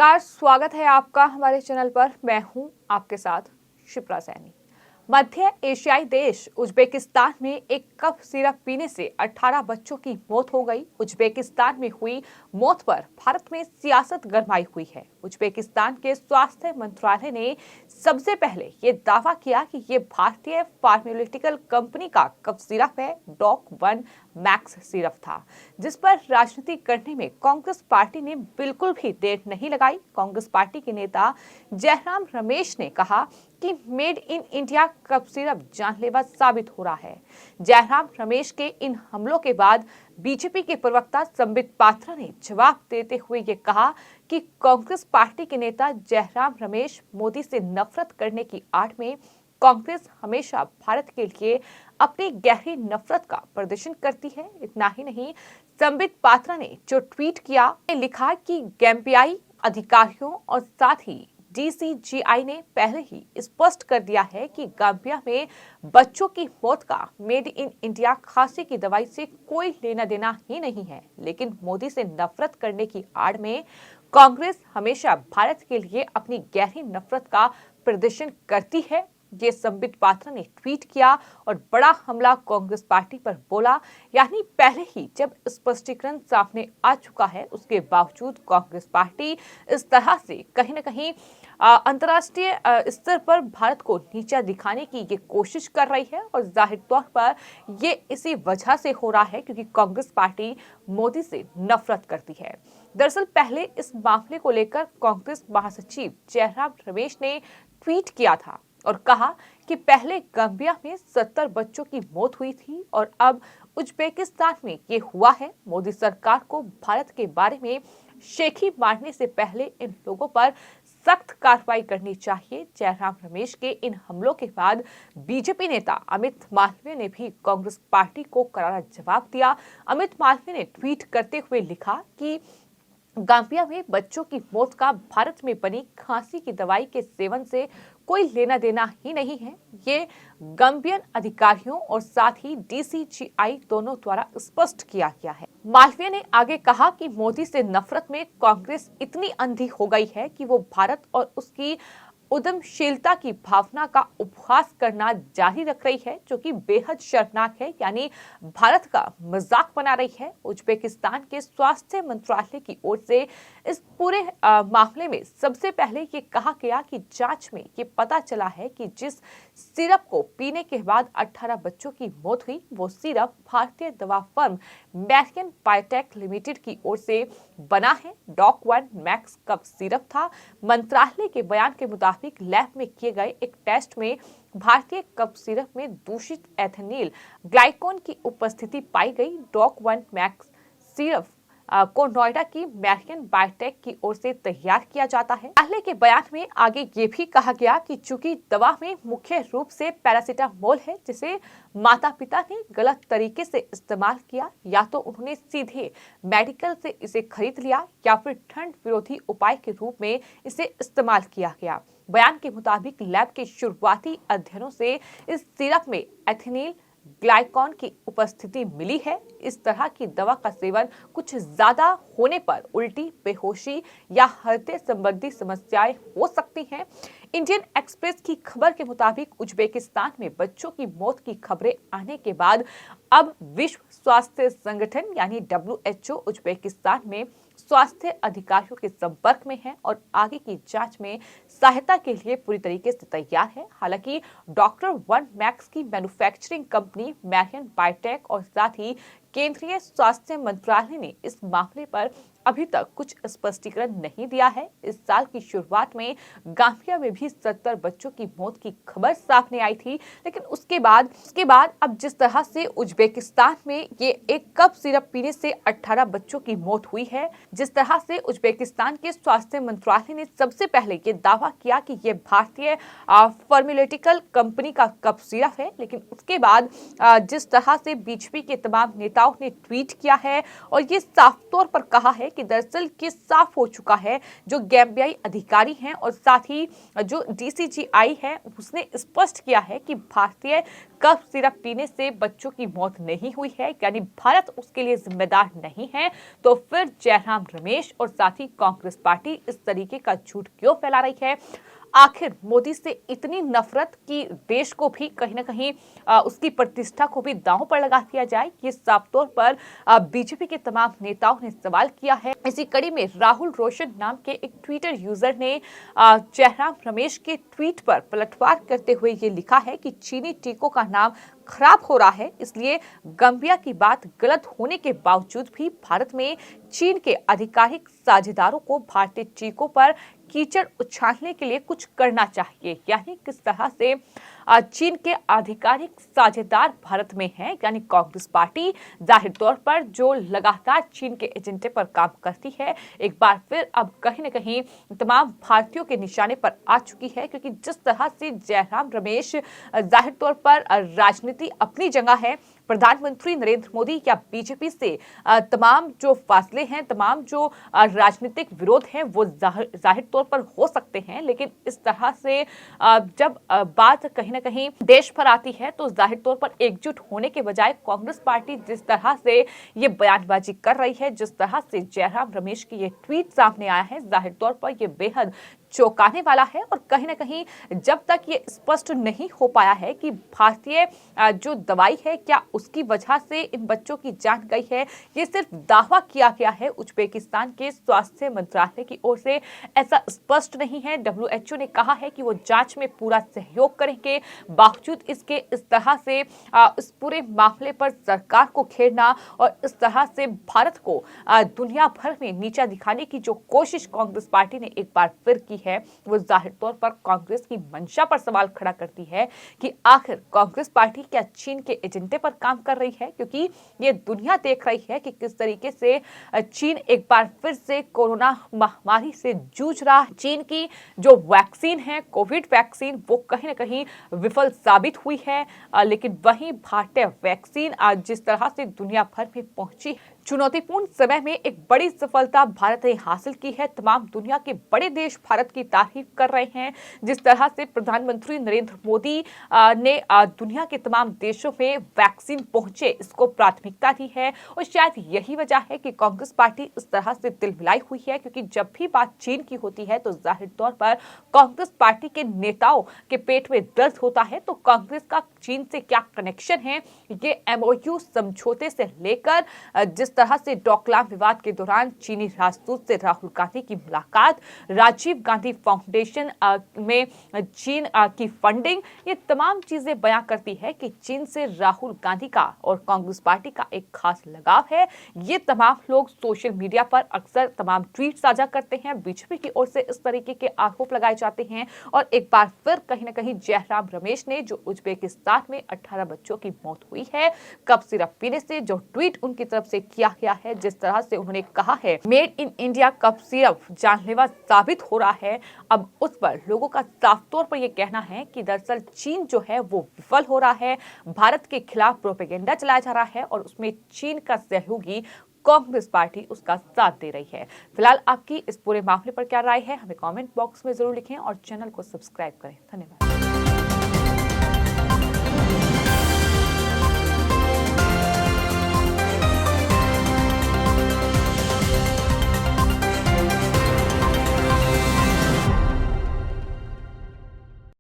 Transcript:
नमस्कार, स्वागत है आपका हमारे चैनल पर। मैं हूं आपके साथ शिप्रा सैनी। मध्य एशियाई देश उज्बेकिस्तान में एक कप सिरप पीने से 18 बच्चों की मौत हो गई। उज्बेकिस्तान में हुई मौत पर भारत में सियासत गरमाई हुई है। उज्बेकिस्तान के स्वास्थ्य मंत्रालय ने सबसे पहले ये दावा किया कि ये भारतीय फार्मास्यूटिकल कंपनी का कप सिरप है, डॉक वन मैक्स सिरप था, जिस पर राजनीति करने में कांग्रेस पार्टी ने बिल्कुल भी देर नहीं लगाई। कांग्रेस पार्टी के नेता जयराम रमेश ने कहा कि made in India cup syrup जानलेवा साबित हो रहा है। जयराम रमेश के इन हमलों के बाद बीजेपी के प्रवक्ता संबित पात्रा ने जवाब देते हुए ये कहा कि कांग्रेस पार्टी के नेता जयराम रमेश मोदी से नफरत करने की आड़ में कांग्रेस हमेशा भारत के लिए अपनी गहरी नफरत का प्रदर्शन करती है। इतना ही नहीं, संबित पात्रा ने जो ट्वीट किया, लिखा कि गैम्बियाई अधिकारियों और साथ ही डीसीजीआई ने पहले ही स्पष्ट कर दिया है कि गाम्बिया में बच्चों की मौत का मेड इन इंडिया खांसी की दवाई से कोई लेना देना ही नहीं है। लेकिन मोदी से नफरत करने की आड़ में कांग्रेस हमेशा भारत के लिए अपनी गहरी नफरत का प्रदर्शन करती है। ये संबित पात्रा ने ट्वीट किया और बड़ा हमला कांग्रेस पार्टी पर बोला। यानी पहले ही जब स्पष्टीकरण सामने आ चुका है, उसके बावजूद कांग्रेस पार्टी इस तरह से कहीं न कहीं अंतर्राष्ट्रीय स्तर पर भारत को नीचा दिखाने की ये कोशिश कर रही है। और जाहिर तौर पर ये इसी वजह से हो रहा है क्योंकि कांग्रेस पार्टी मोदी से नफरत करती है। दरअसल पहले इस मामले को लेकर कांग्रेस महासचिव जयराम रमेश ने ट्वीट किया था और कहा कि पहले गाम्बिया में 70 बच्चों की मौत हुई थी और अब उज्बेकिस्तान में ये हुआ है। मोदी सरकार को भारत के बारे में शेखी मारने से पहले इन लोगों पर सख्त कार्रवाई करनी चाहिए। जयराम रमेश के इन हमलों के बाद बीजेपी नेता अमित मालवीय ने भी कांग्रेस पार्टी को करारा जवाब दिया। अमित मालवीय ने ट्वीट करते हुए लिखा कि गाम्बिया में बच्चों की मौत का भारत में बनी खांसी की दवाई के सेवन से कोई लेना देना ही नहीं है। ये गाम्बियन अधिकारियों और साथ ही डीसीजीआई दोनों द्वारा स्पष्ट किया गया है। मालवीय ने आगे कहा कि मोदी से नफरत में कांग्रेस इतनी अंधी हो गई है कि वो भारत और उसकी उद्यमशीलता की भावना का उपहास करना जारी रख रही है, जो कि बेहद शर्मनाक है। यानी भारत का मजाक बना रही है। उज्बेकिस्तान के स्वास्थ्य मंत्रालय की ओर से इस पूरे मामले में सबसे पहले ये कहा गया कि जांच में ये पता चला है कि जिस सिरप को पीने के बाद 18 बच्चों की मौत हुई, वो सिरप भारतीय दवा फर्म मैरियन बायोटेक लिमिटेड की ओर से बना है। Doc one Max cup syrup था। मंत्रालय के बयान के मुताबिक लैब में किए गए एक टेस्ट में भारतीय कप सिरप में दूषित एथेनिल ग्लाइकोन की उपस्थिति पाई गई। डॉक वन मैक्स सिरप को नोएडा की मैरियन बायोटेक की ओर से तैयार किया जाता है। पहले के बयान में आगे ये भी कहा गया कि चूंकि दवा में मुख्य रूप से पैरासीटामोल है, जिसे माता पिता ने गलत तरीके से इस्तेमाल किया, या तो उन्होंने सीधे मेडिकल से इसे खरीद लिया या फिर ठंड विरोधी उपाय के रूप में इसे इस्तेमाल किया गया। बयान के मुताबिक लैब के शुरुआती अध्ययनों से इस सिरप में एथेनिल ग्लाइकॉन की उपस्थिति मिली है। इस तरह की दवा का सेवन कुछ ज्यादा होने पर उल्टी, बेहोशी या हृदय संबंधी समस्याएं हो सकती हैं। इंडियन एक्सप्रेस की खबर के मुताबिक उज्बेकिस्तान में बच्चों की मौत की खबरें आने के बाद अब विश्व स्वास्थ्य संगठन यानी WHO उज्बेकिस्तान में स्वास्थ्य अधिकारियों के संपर्क में है और आगे की जांच में सहायता के लिए पूरी तरीके से तैयार है। हालांकि डॉक्टर वन मैक्स की मैन्युफैक्चरिंग कंपनी मैरियन बायोटेक और साथ ही केंद्रीय स्वास्थ्य मंत्रालय ने इस मामले पर अभी तक कुछ स्पष्टीकरण नहीं दिया है। इस साल की शुरुआत में गाम्बिया में भी 70 बच्चों की मौत की खबर सामने आई थी, लेकिन उसके बाद अब जिस तरह से उज्बेकिस्तान में ये एक कप सिरप पीने से 18 बच्चों की मौत हुई है, जिस तरह से उज्बेकिस्तान के स्वास्थ्य मंत्रालय ने सबसे पहले ये दावा किया कि ये भारतीय फार्मास्यूटिकल कंपनी का कप सिरप है, लेकिन उसके बाद जिस तरह से बीजेपी के तमाम नेताओं ने ट्वीट किया है और ये साफ तौर पर कहा है कि दरअसल ये साफ हो चुका है, जो गैम्बियाई अधिकारी हैं और साथ ही जो DCGI है उसने स्पष्ट किया है कि भारतीय कफ सिरप पीने से बच्चों की मौत नहीं हुई है, यानी भारत उसके लिए जिम्मेदार नहीं है। तो फिर जयराम रमेश और साथ ही कांग्रेस पार्टी इस तरीके का झूठ क्यों फैला रही है? आखिर मोदी से इतनी नफरत कि देश को भी कहीं ना कहीं उसकी प्रतिष्ठा को भी दांव पर लगा दिया जाए, ये साफ तौर पर बीजेपी के तमाम नेताओं ने सवाल किया है। इसी कड़ी में राहुल रोशन नाम के एक ट्विटर यूजर ने जयराम रमेश के ट्वीट पर पलटवार करते हुए ये लिखा है कि चीनी टीकों का नाम खराब हो रहा है, इसलिए गंबिया की बात गलत होने के बावजूद भी भारत में चीन के आधिकारिक साझेदारों को भारतीय टीकों पर कीचड़ उछालने के लिए कुछ करना चाहिए। यानी किस तरह से चीन के आधिकारिक साझेदार भारत में हैं, यानी कांग्रेस पार्टी जाहिर तौर पर जो लगातार चीन के एजेंडे पर काम करती है, एक बार फिर अब कहीं न कहीं तमाम भारतीयों के निशाने पर आ चुकी है, क्योंकि जिस तरह से जयराम रमेश जाहिर तौर पर राजनीति अपनी जगह है, प्रधानमंत्री नरेंद्र मोदी या बीजेपी से तमाम जो फासले हैं, तमाम जो राजनीतिक विरोध हैं वो जाहिर तौर पर हो सकते हैं, लेकिन इस तरह से जब बात कहीं ना कहीं देश पर आती है तो जाहिर तौर पर एकजुट होने के बजाय कांग्रेस पार्टी जिस तरह से ये बयानबाजी कर रही है, जिस तरह से जयराम रमेश की ये ट्वीट सामने आया है, जाहिर तौर पर ये बेहद चौंकाने वाला है। और कहीं ना कहीं जब तक ये स्पष्ट नहीं हो पाया है कि भारतीय जो दवाई है क्या उसकी वजह से इन बच्चों की जान गई है, ये सिर्फ दावा किया गया है उज्बेकिस्तान के स्वास्थ्य मंत्रालय की ओर से, ऐसा स्पष्ट नहीं है। WHO ने कहा है कि वो जांच में पूरा सहयोग करेंगे, बावजूद इसके इस तरह से इस पूरे मामले पर सरकार को घेरना और इस तरह से भारत को दुनिया भर में नीचा दिखाने की जो कोशिश कांग्रेस पार्टी ने एक बार फिर की है, वो जाहिर तौर पर कांग्रेस की मंशा पर सवाल खड़ा करती है कि आखिर कांग्रेस पार्टी क्या चीन के एजेंडे पर काम कर रही है, क्योंकि ये दुनिया देख रही है कि किस तरीके से चीन एक बार फिर से कोरोना महामारी से जूझ रहा है। चीन की जो वैक्सीन है, कोविड वैक्सीन, वो कहीं ना कहीं विफल साबित हुई है, लेकिन वहीं भारतीय वैक्सीन आज जिस तरह से दुनिया भर में पहुंची, चुनौतीपूर्ण समय में एक बड़ी सफलता भारत ने हासिल की है। तमाम दुनिया के बड़े देश भारत की तारीफ कर रहे हैं, जिस तरह से प्रधानमंत्री नरेंद्र मोदी ने दुनिया के तमाम देशों में वैक्सीन पहुंचे इसको प्राथमिकता दी है। और शायद यही वजह है कि कांग्रेस पार्टी इस तरह से दिलमिलाई हुई है, क्योंकि जब भी बात चीन की होती है तो जाहिर तौर पर कांग्रेस पार्टी के नेताओं के पेट में दर्द होता है। तो कांग्रेस का चीन से क्या कनेक्शन है, ये MOU समझौते से लेकर जिस तरह से डोकलाम विवाद के दौरान चीनी राजदूत से राहुल गांधी की मुलाकात, राजीव गांधी फाउंडेशन में चीन की फंडिंग, ये तमाम चीजें बयां करती है कि चीन से राहुल गांधी का और कांग्रेस पार्टी का एक खास लगाव है। ये तमाम लोग सोशल मीडिया पर अक्सर तमाम ट्वीट साझा करते हैं, बीजेपी की ओर से इस तरीके के आरोप लगाए जाते हैं। और एक बार फिर कहीं ना कहीं जयराम रमेश ने जो उज्बेकिस्तान में 18 बच्चों की मौत हुई है कफ सिरप पीने से, जो ट्वीट उनकी तरफ से किया गया है, जिस तरह से उन्होंने कहा है made in India cough syrup जानलेवा साबित हो रहा है, अब उस पर लोगों का साफ तौर पर यह कहना है कि दरअसल चीन जो है वो विफल हो रहा है, भारत के खिलाफ प्रोपेगेंडा चलाया जा रहा है और उसमें चीन का सहयोगी कांग्रेस पार्टी उसका साथ दे रही है। फिलहाल आपकी इस पूरे मामले पर क्या राय है, हमें कमेंट बॉक्स में जरूर लिखें और चैनल को सब्सक्राइब करें। धन्यवाद।